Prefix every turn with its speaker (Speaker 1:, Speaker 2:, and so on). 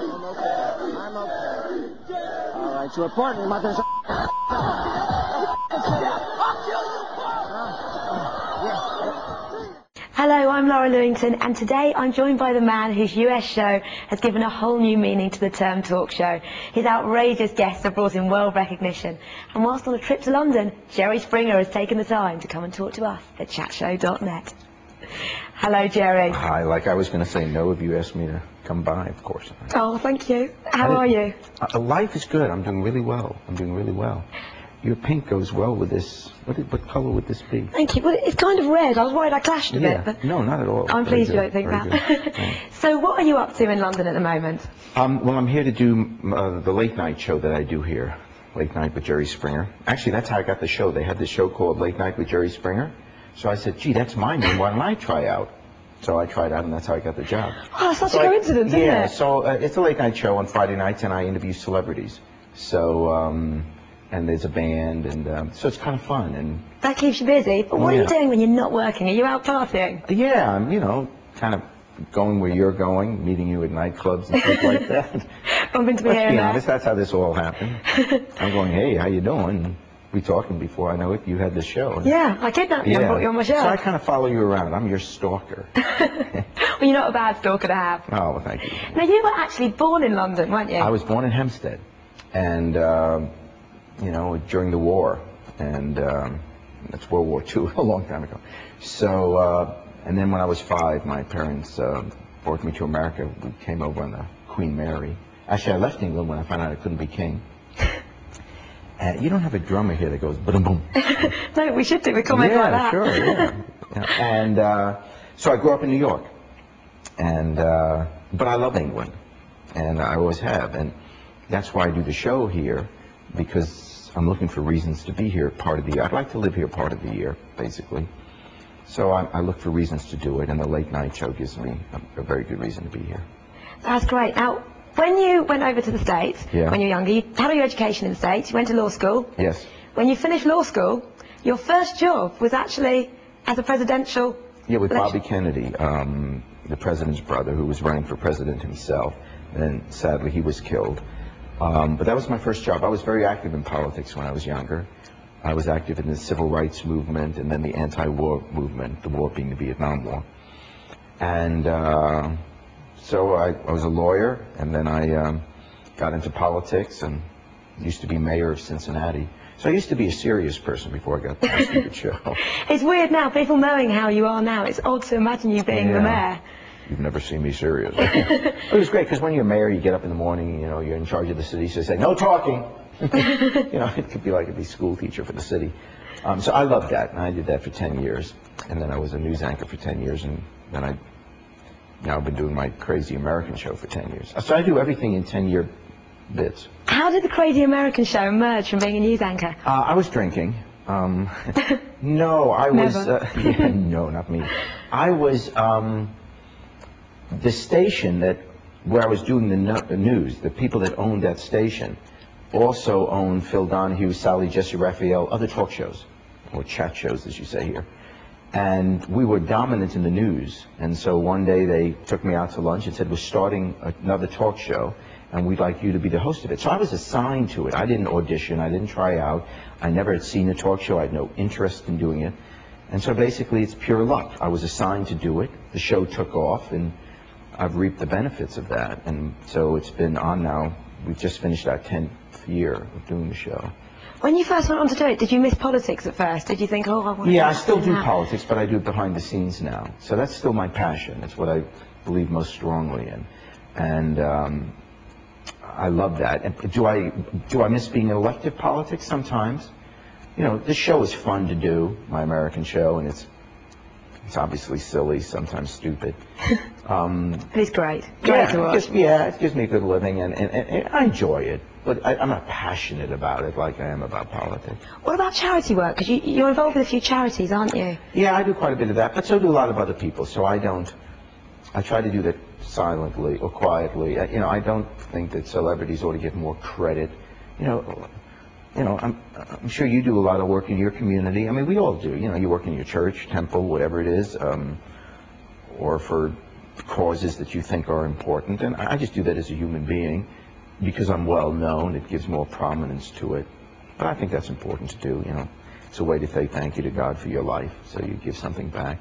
Speaker 1: I'm okay. All right, you report me, mother.
Speaker 2: Hello, I'm Lara Lewington, and today I'm joined by the man whose US show has given a whole new meaning to the term talk show. His outrageous guests have brought him world recognition, and whilst on a trip to London, Jerry Springer has taken the time to come and talk to us at chatshow.net. Hello, Jerry.
Speaker 3: Hi, like I was going to say no if you asked me to come by, of course.
Speaker 2: Oh, thank you. How are you?
Speaker 3: Life is good. I'm doing really well. Your pink goes well with this. What color would this be?
Speaker 2: Thank you. Well, it's kind of red. I was worried I clashed a bit. But
Speaker 3: no, not at all.
Speaker 2: I'm pleased you don't think that. So what are you up to in London at the moment?
Speaker 3: Well, I'm here to do the late night show that I do here, Late Night with Jerry Springer. Actually, that's how I got the show. They had this show called Late Night with Jerry Springer. So I said, gee, that's my name. Why don't I try out? So I tried out, and that's how I got the job.
Speaker 2: Oh, such a coincidence, isn't it?
Speaker 3: Yeah, so it's a late night show on Friday nights, and I interview celebrities. So, and there's a band, and so it's kind of fun. And
Speaker 2: that keeps you busy. But what are you doing when you're not working? Are you out partying?
Speaker 3: Yeah, I'm, kind of going where you're going, meeting you at nightclubs and stuff like that.
Speaker 2: Bumping to me here
Speaker 3: Let's
Speaker 2: and
Speaker 3: be
Speaker 2: there.
Speaker 3: honest, that's how this all happened. I'm going, hey, how you doing? We talking before I know it. You had the show.
Speaker 2: Yeah, I kidnapped you and put you on my show.
Speaker 3: So I kind of follow you around. I'm your stalker.
Speaker 2: Well, you're not a bad stalker to have.
Speaker 3: Oh, well, thank you.
Speaker 2: Now, you were actually born in London, weren't you?
Speaker 3: I was born in Hempstead, and during the war, and that's World War II, a long time ago. So, and then when I was 5, my parents brought me to America. We came over on the Queen Mary. Actually, I left England when I found out I couldn't be king. You don't have a drummer here that goes boom boom.
Speaker 2: No, we should do a comment like that.
Speaker 3: Sure, yeah. And so I grew up in New York, and but I love England, and I always have, and that's why I do the show here, because I'm looking for reasons to be here part of the year. I'd like to live here part of the year, basically. So I look for reasons to do it, and the late night show gives me a very good reason to be here.
Speaker 2: That's great. Now, when you went over to the States, when you were younger, you had your education in the States, you went to law school.
Speaker 3: Yes.
Speaker 2: When you finished law school, your first job was actually as a presidential
Speaker 3: with Bobby Kennedy, the president's brother, who was running for president himself, and sadly he was killed. But that was my first job. I was very active in politics when I was younger. I was active in the civil rights movement and then the anti-war movement, the war being the Vietnam War. And so I was a lawyer, and then I got into politics and used to be mayor of Cincinnati. So I used to be a serious person before I got to the stupid show. It's
Speaker 2: weird now, people knowing how you are now. It's odd to imagine you being the mayor.
Speaker 3: You've never seen me serious. It was great, because when you're mayor, you get up in the morning, you're in charge of the city, so they say, no talking. It could be like a school teacher for the city. So I loved that, and I did that for 10 years. And then I was a news anchor for 10 years, and then I've been doing my Crazy American show for 10 years. So I do everything in 10-year bits.
Speaker 2: How did the Crazy American show emerge from being a news anchor?
Speaker 3: I was drinking. No, I was... no, not me. I was... the station where I was doing the news, the people that owned that station, also owned Phil Donahue, Sally Jesse Raphael, other talk shows, or chat shows, as you say here. And we were dominant in the news. And so one day they took me out to lunch and said, we're starting another talk show, and we'd like you to be the host of it. So I was assigned to it. I didn't audition. I didn't try out. I never had seen a talk show. I had no interest in doing it. And so basically it's pure luck. I was assigned to do it. The show took off, and I've reaped the benefits of that. And so it's been on now. We've just finished our 10th year of doing the show.
Speaker 2: When you first went on to do it, did you miss politics at first? Did you think, oh, I want to...
Speaker 3: Yeah, I still do politics, but I do it behind the scenes now. So that's still my passion. It's what I believe most strongly in. And I love that. And do I miss being in elective politics? Sometimes. This show is fun to do, my American show, and it's obviously silly, sometimes stupid.
Speaker 2: It's great. Great to watch.
Speaker 3: It gives me a good living, and I enjoy it. But I'm not passionate about it like I am about politics.
Speaker 2: What about charity work? Because you're involved with a few charities, aren't you?
Speaker 3: Yeah, I do quite a bit of that, but so do a lot of other people. So I try to do that silently or quietly. I don't think that celebrities ought to get more credit. I'm sure you do a lot of work in your community. I mean, we all do. You work in your church, temple, whatever it is, or for causes that you think are important, and I just do that as a human being. Because I'm well known, it gives more prominence to it. But I think that's important to do, you know. It's a way to say thank you to God for your life, so you give something back.